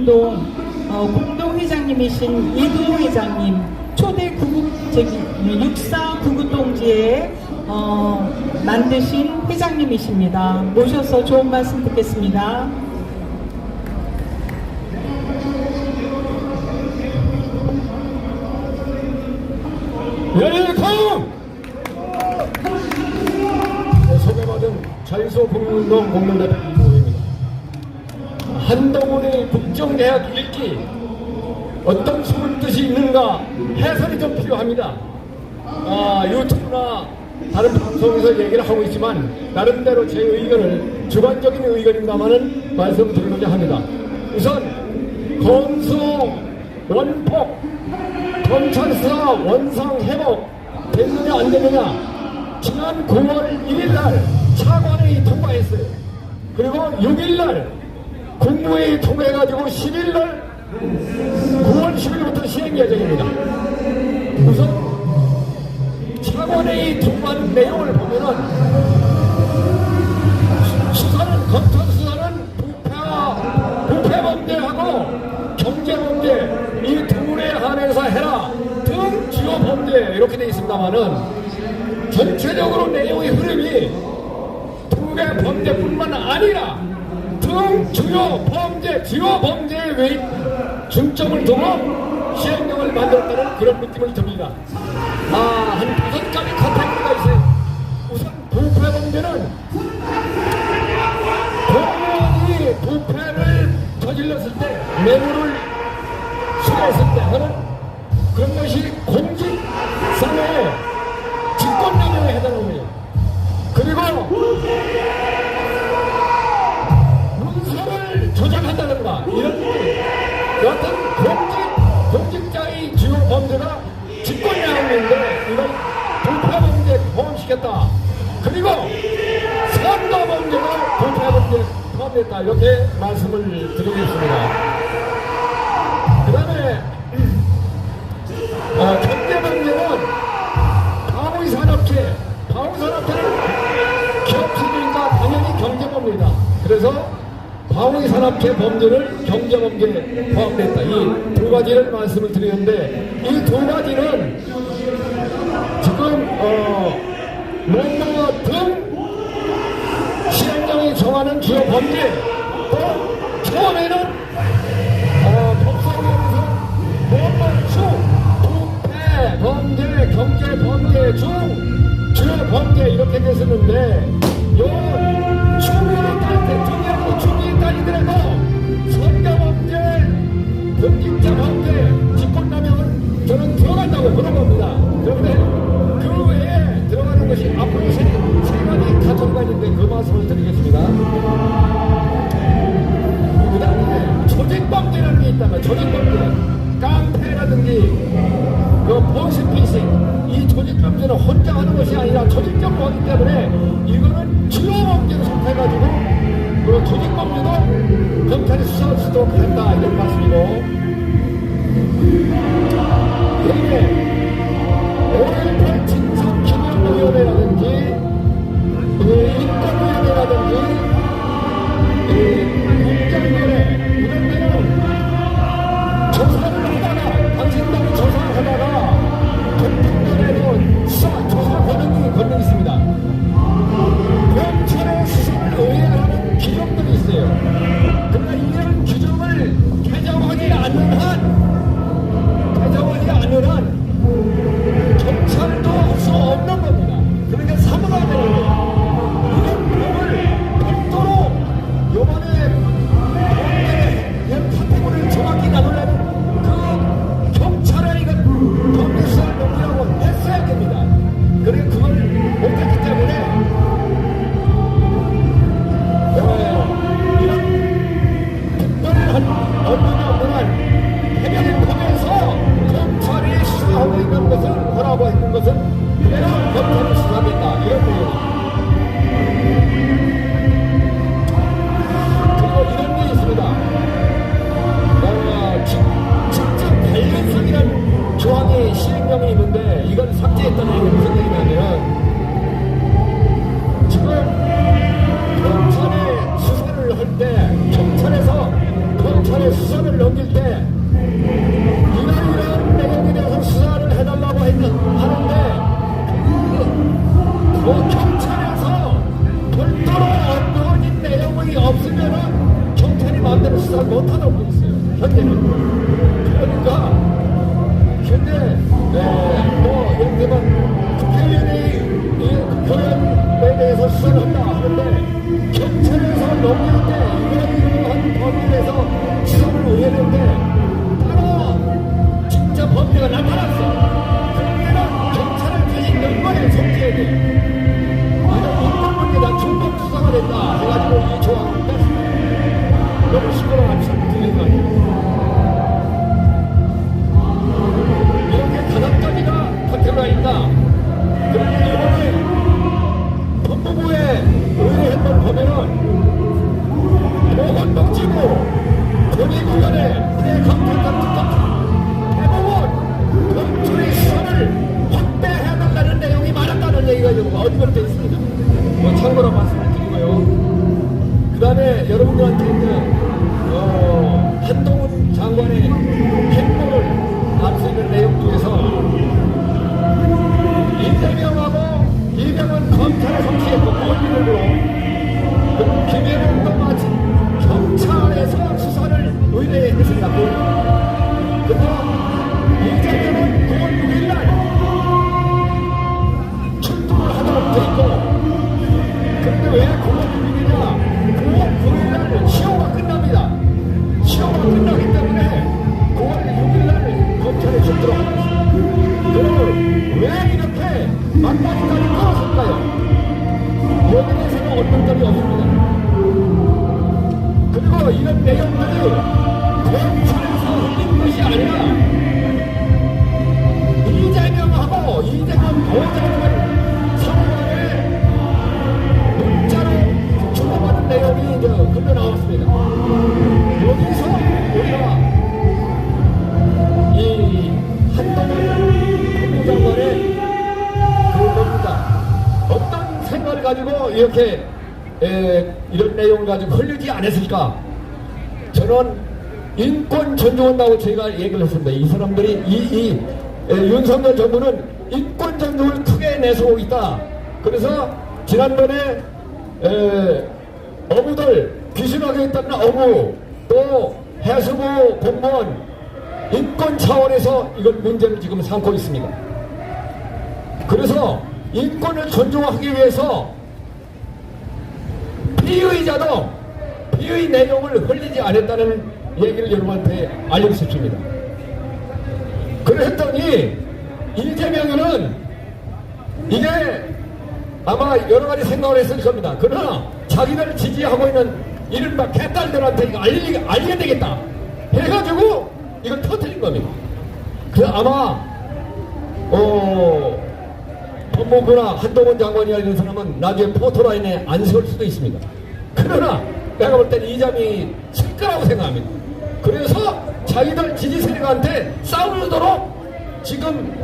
시민운동 공동회장님이신 이두호 회장님, 초대 육사 구구동지에 만드신 회장님이십니다. 모셔서 좋은 말씀 듣겠습니다. 웰컴! 소개받은 자유소국민운동 공동대표 이두호입니다. 한동훈의 국정개혁 읽기 어떤 숨은 뜻이 있는가 해설이 좀 필요합니다. 유튜브나 다른 방송에서 얘기를 하고 있지만 나름대로 제 의견을 주관적인 의견입니다만은 말씀드리고자 합니다. 우선 검수 원폭 검찰 수사 원상 회복 됐느냐 안 되느냐 지난 9월 1일날 차관회의 통과했어요. 그리고 6일날 국무회의 통과해가지고 10일날 9월 10일부터 시행 예정입니다. 우선 차관회의 통과한 내용을 보면은 수사는 검찰 수사는 부패범죄하고 경제범죄 이 둘에 한해서 해라 등 주요 범죄 이렇게 되어 있습니다만은 전체적으로 내용의 흐름이 두 개 범죄뿐만 아니라 등 주요 범죄에 중점을 두고 시행령을 만들었다는 그런 느낌을 듭니다. 한 5가지 카테고리가 있어요. 우선 부패범죄는 공무원이 부패를 저질렀을 때 뇌물을 수거했을 때 하는 그런 것이 공직상의 직권남용에 해당하는 거예요. 그리고 문서를 조작한다든가 이런 여하튼 공직자의 주요 범죄가 직권남용인데 이건 부패범죄에 포함시켰다. 그리고 선거범죄가 부패범죄에 포함됐다. 이렇게 말씀을 드리겠습니다. 그 다음에 경제범죄는 방위산업체는 기업체니까 당연히 경제범죄다. 그래서 방위산업체 범죄를 경제범죄에 포함됐다. 이 두 가지를 말씀을 드리는데 이 두 가지는 지금 뭔가 등 시행령이 정하는 주요 범죄 또 처음에는 부패 범죄, 경제 범죄 중 주요 범죄 이렇게 됐었는데 요 중위에 따르게 중요하고 중위에 따르더라도 선거 범죄, 공직자 범죄, 직권남용은 저는 들어간다고 보는 겁니다. 그런데 그 외에 들어가는 것이 앞으로 세 가지 카테고리가 있는데 그 말씀을 드리겠습니다. 그 다음에 조직범죄라는 게 있다면 조직범죄 깡패라든지 그 보이스피싱 이 조직범죄는 혼자 하는 것이 아니라 조직적으로 하기 때문에 이거는 주요 범죄로 속해가지고 그 조직범죄도 검찰이 수사할 수 있도록 한다 이런 말씀이고 그다음에 5.18 진상규명위원회라든지 인권위원회라든지 국정위원회 이런 데는 조사를 하다가 당신들이 조사를 하다가 대통령에도 조사 권한이 있습니다. 검찰의 수사를 의뢰하는 규정들이 있어요. 그러나 이런 규정을 개정하지 않는 한 경찰도 할 수 없는 겁니다. 그러니까 사문화가 되는 거예요. 이런 법을 별도로 요번에 카테고리를 정확히 나누려면 그 경찰의 이건 범죄수사를 넘기라고 했어야 됩니다. 그러니까 그걸 못했기 때문에 이런 특별한 업무가 없는 한 해명을 통해서 경찰이 수사하고 있는 것을 하라고 했는 것은 그대로 검찰을 수사하겠다 이런 내용입니다. 그리고 이런 게 있습니다. 직접 관련성이라는 조항이 시행령이 있는데 이걸 삭제했다는 얘기는 무슨 얘기냐면 지금 경찰의 수사를 할 때 경찰에서 검찰의 수사를 넘길 때 이런 내용에 대해서 수사를 해달라고 하는데 경찰에서 별도로 언론인 내용이 없으면은 경찰이 마음대로 수사를 못하다고 있어요. 현재는. 그러니까 현재 뭐 예를 들면 국회의원이 교연에 대해서 수사를 한다 하는데 경찰에서 넘길 때 이러한 범위에서 수사를 의뢰했는데 따로 진짜 범죄가 나타났어. 그러면은 경찰을 다시 연관에 속죄해야 돼. 이런 인권 문제가 중복 수사가 된다 해가지고 이 조항을 뺐습니다. 너무 시끄러운 소리 들리는 거 아니에요? 이렇게 다섯 가지가 카테고리가 있다. 그런데 이번에 법무부에 의뢰했던 보면은 보건복지부 권익위원회 대검찰관 특검 대법원 검찰의 수사를 확대해달라는 내용이 많았다는 얘기가 지금 언급돼 있습니다. 뭐 참고로 말씀을 드리고요. 그 다음에 여러분들한테 있는 한동훈 장관의 행보를 알 수 있는 내용 중에서 이재명하고 이명은 검찰에 성취했고 권리력으로 김혜영도 마치 경찰에서 수사를 의뢰했습니다. 그래서 이재명은 9월 6일날 출두를 하도록 돼 있고 그런데 왜 9월 6일이냐 9월 9일날 시효가 끝납니다. 시효가 끝나기 때문에 9월 6일날 검찰에 출두를 하고 있습니다. 그럼 왜 이렇게 막판까지 끌었을까요? 여기에 대해서는 언론들이 없습니다. 그리고 이런 내용들이 검찰에서 흘린 것이 아니라 이재명하고 이재명 보좌관을 상호간에 문자로 주고받은 내용이 이제 흘러 나왔습니다. 여기서 우리가 이 한동훈 법무장관의 어떤 생각을 가지고 이렇게 이런 내용을 가지고 흘리지 않았을까? 저는 인권 존중한다고 제가 얘기를 했습니다. 이 사람들이 윤석열 정부는 인권 존중을 크게 내세우고 있다. 그래서 지난번에 어부들 귀순하게 했다는 어부 또 해수부 공무원 인권 차원에서 이건 문제를 지금 삼고 있습니다. 그래서 인권을 존중하기 위해서 피의자도 피의 내용을 흘리지 않았다는 얘기를 여러분한테 알리고 싶습니다. 그랬더니 이재명이는 이게 아마 여러 가지 생각을 했을 겁니다. 그러나 자기들을 지지하고 있는 이른바 개딸들한테 이거 알려야 되겠다 해가지고 이걸 터뜨린 겁니다. 그래서 아마 법무부나 한동훈 장관이나 이런 사람은 나중에 포토라인에 안 세울 수도 있습니다. 그러나 내가 볼 때는 이 점이 쓸 거라고 생각합니다. 그래서 자기들 지지 세력한테 싸우도록 지금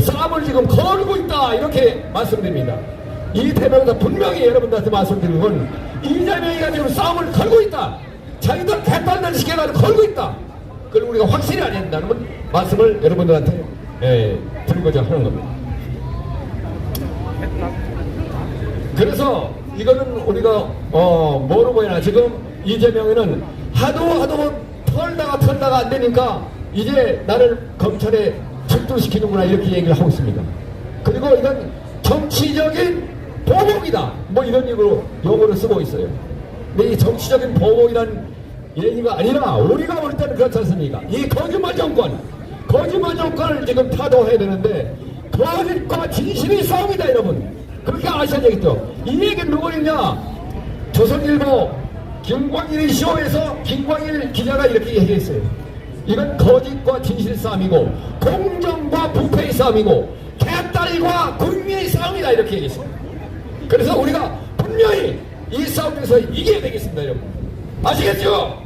싸움을 지금 걸고 있다 이렇게 말씀드립니다. 이 대목에서 분명히 여러분들한테 말씀드리는 건 이재명이가 지금 싸움을 걸고 있다. 자기들 개판을 시켜가지고 걸고 있다. 그걸 우리가 확실히 안 된다는 말씀을 여러분들한테 드리고자 하는 겁니다. 그래서 이거는 우리가 뭐로 보이나 지금 이재명이는 하도 털다가 안 되니까 이제 나를 검찰에 출두시키는구나 이렇게 얘기를 하고 있습니다. 그리고 이건 정치적인 보복이다 뭐 이런 식으로 용어를 쓰고 있어요. 근데 이 정치적인 보복이란 얘기가 아니라 우리가 볼 때는 그렇지 않습니까? 이 거짓말 정권을 지금 타도해야 되는데 거짓과 진실의 싸움이다 여러분. 그렇게 아셔야 되겠죠. 이 얘기는 누구 있냐? 조선일보 김광일의 쇼에서 김광일 기자가 이렇게 얘기했어요. 이건 거짓과 진실 싸움이고 공정과 부패의 싸움이고 개딸과 국민의 싸움이다 이렇게 얘기했어요. 그래서 우리가 분명히 이 싸움에서 이겨야 되겠습니다 여러분. 아시겠죠?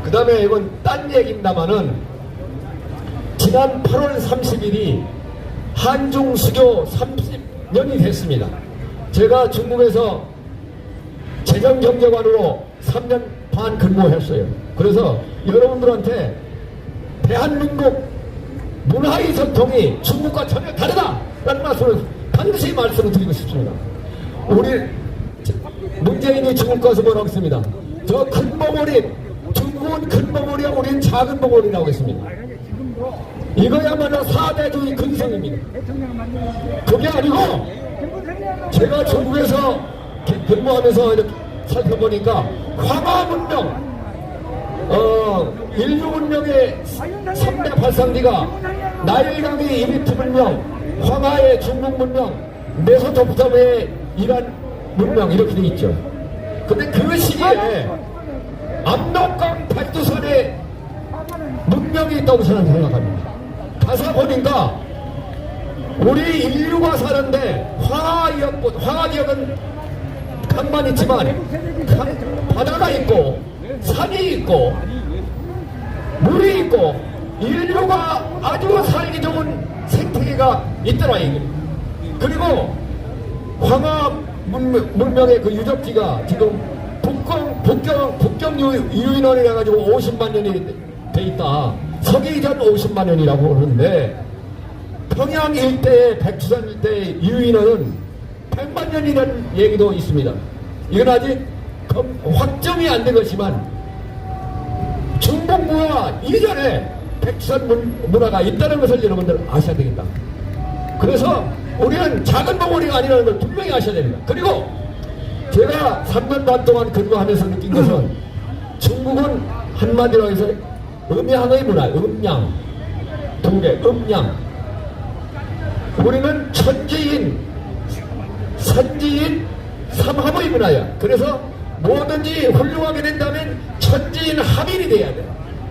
그 다음에 이건 딴 얘기입니다만은 지난 8월 30일이 한중 수교 30년이 됐습니다. 제가 중국에서 재정경제관으로 3년 반 근무했어요. 그래서 여러분들한테 대한민국 문화의 전통이 중국과 전혀 다르다라는 말씀을 반드시 말씀을 드리고 싶습니다. 우리 문재인이 중국 가서 뭐라고 했습니다. 저 큰 봉오리, 중국은 큰 봉오리야, 우리는 작은 봉오리라고 했습니다. 이거야말로 4대주의 근성입니다. 그게 아니고 제가 중국에서 근무하면서 이렇게 살펴보니까 황하 문명, 인류 문명의 3대 발상지가 나일강의 이집트 문명, 황하의 중국 문명, 메소포타미아의 이란 문명 이렇게 돼 있죠. 근데 그 시기에 압록강 백두산의 문명이 있다고 저는 생각합니다. 가서 보니까 우리 인류가 사는데 황하 지역은 강만 있지만 바다가 있고 산이 있고 물이 있고 인류가 아주 살기 좋은 생태계가 있더라 이게. 그리고 황하 문명의 그 유적지가 지금 북경 유인원이라 가지고 50만 년이 돼 있다. 서기 전 50만 년이라고 하는데 평양 일대의 백두산 일대의 유인원은 100만 년이라는 얘기도 있습니다. 이건 아직 확정이 안 된 것이지만 중국 문화 이전에 백두산 문화가 있다는 것을 여러분들 아셔야 되겠다. 그래서 우리는 작은 봉오리가 아니라는 걸 분명히 아셔야 됩니다. 그리고 제가 3년 반 동안 근무하면서 느낀 것은 중국은 한마디로 해서 음양의 문화, 음양, 동계, 음양. 우리는 천지인, 선지인, 삼합의 문화야. 그래서 뭐든지 훌륭하게 된다면 천지인 합인이 돼야 돼.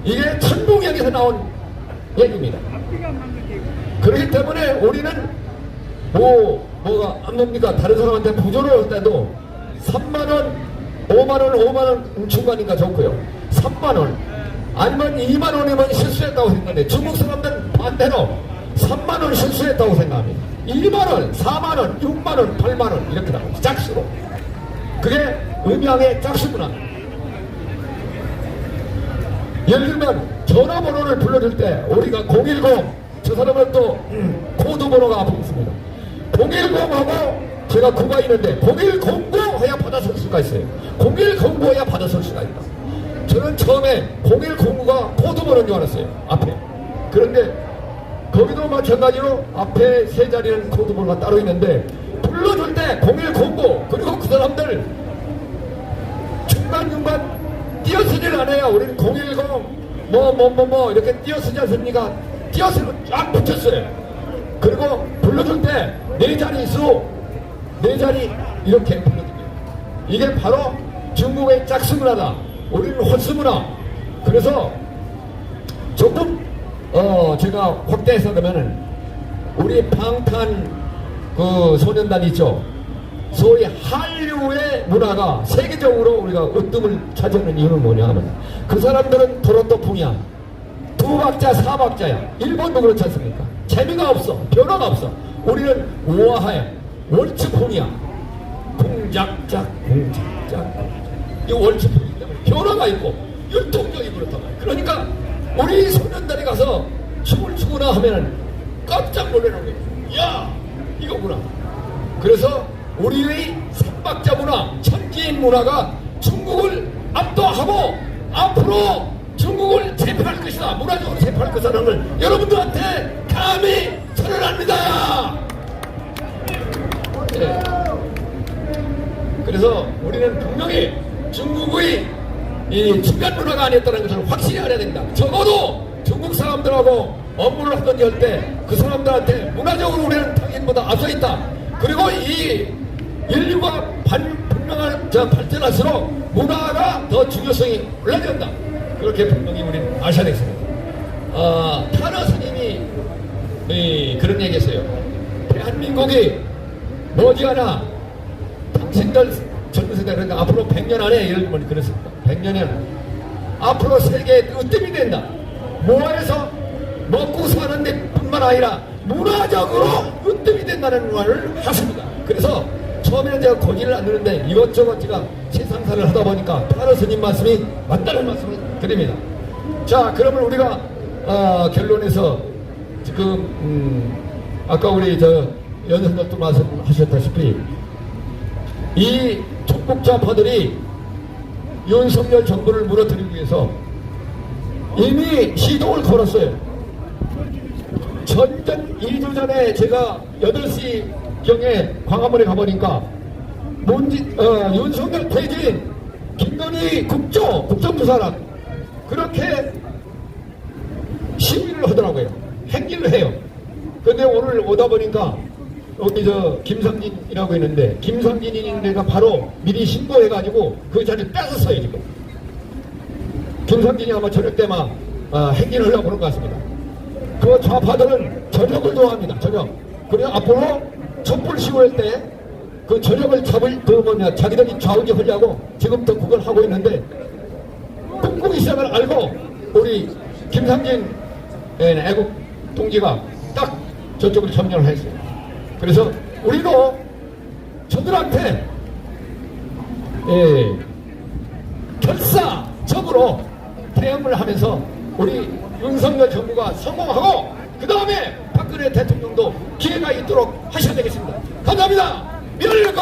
이게 천공역에서 나온 얘기입니다. 그렇기 때문에 우리는 뭐가 안 뭡니까? 다른 사람한테 부조를 할 때도 3만원, 5만원, 5만원 중간인가 좋고요. 3만원, 아니면 2만원이면 실수했다고 생각해. 중국 사람들은 반대로 3만원 실수했다고 생각합니다. 2만원, 4만원, 6만원, 8만원 이렇게 나옵니다. 짝수로. 그게 음양의 짝수구나. 예를 들면 전화번호를 불러줄 때 우리가 010, 저 사람은 또 코드 번호가 앞에 있습니다. 010하고 제가 9가 있는데 0109 해야 받아설 수가 있어요. 0109 해야 받아설 수가 있다. 저는 처음에 0109가 코드 번호인 줄 알았어요. 앞에. 그런데 거기도 마찬가지로 앞에 세 자리는 코드 번호가 따로 있는데 불러줄 때 0109 그리고 그 사람들 중간중간 띄어쓰지를 안 해요. 우리는 010 이렇게 띄어쓰지 않습니까? 띄어쓰고 쫙 붙였어요. 그리고 불러줄 때 네 자리 수, 네 자리 이렇게 불러줍니다. 이게 바로 중국의 짝수 문화다. 우리는 홀수 문화. 그래서 조금 제가 확대해서 그러면은 우리 방탄 그 소년단 있죠. 소위 한류의 문화가 세계적으로 우리가 으뜸을 차지하는 이유는 뭐냐 하면 그 사람들은 도로또풍이야. 두 박자, 사 박자야. 일본도 그렇지 않습니까? 재미가 없어. 변화가 없어. 우리는 우아해. 월츠풍이야. 쿵작작, 쿵작작. 이 월츠풍이기 때문에 변화가 있고 율동적이 그렇단 말이야. 그러니까 우리 소년단이 가서 춤을 추구나 하면은 깜짝 놀라는 거예요. 야, 이거구나. 그래서 우리의 삼박자 문화, 천지인 문화가 중국을 압도하고 앞으로 중국을 제패할 것이다. 문화적으로 제패할 것이라는 걸 여러분들한테 감히 선언합니다. 네. 그래서 우리는 분명히 중국의 이 중간 문화가 아니었다는 것을 확실히 알아야 된다. 적어도 중국 사람들하고 업무를 하든지 할 때 그 사람들한테 문화적으로 우리는 타인보다 앞서 있다. 그리고 이 인류가 분명한 발전할수록 문화가 더 중요성이 올라간다. 그렇게 분명히 우리는 아셔야 되겠습니다. 타너 스님이 그런 얘기했어요. 대한민국이 머지않아 당신들 젊은 세대 그러니까 앞으로 100년 안에 예를 들면 그랬습니다. 100년에 앞으로 세계의 으뜸이 된다. 뭐해서 먹고 사는데 뿐만 아니라 문화적으로 으뜸이 된다는 말을 하십니다. 그래서 처음에는 제가 거기를 안 듣는데 이것저것 제가 상사를 하다 보니까 파르 스님 말씀이 맞다는 말씀을 드립니다. 자, 그러면 우리가 결론에서 지금 아까 우리 연선것도 말씀하셨다시피 이 적국좌파들이 윤석열 정부를 무너뜨리기 위해서 이미 시동을 걸었어요. 전전 2주 전에 제가 8시경에 광화문에 가보니까 윤석열 퇴진, 김건희 국정조사랑 그렇게 시위를 하더라고요. 행진을 해요. 근데 오늘 오다 보니까 여기 김상진이라고 있는데 김상진이 내가 바로 미리 신고해가지고 그 자리를 뺏었어요 지금. 김상진이 아마 저녁 때만 행진을 하려고 그런 것 같습니다. 그 좌파들은 저녁을 좋아합니다. 저녁. 그래서 앞으로 촛불 시위할 때 그 저녁을 자기들이 좌우지하려고 지금부터 그걸 하고 있는데 꿈꾸기 시작을 알고 우리 김상진 애국 동지가 딱 저쪽을 점령을 했어요. 그래서 우리도 저들한테 결사적으로 대응을 하면서 우리 윤석열 정부가 성공하고 그 다음에 박근혜 대통령도 기회가 있도록 하셔야 되겠습니다. 감사합니다. 밀고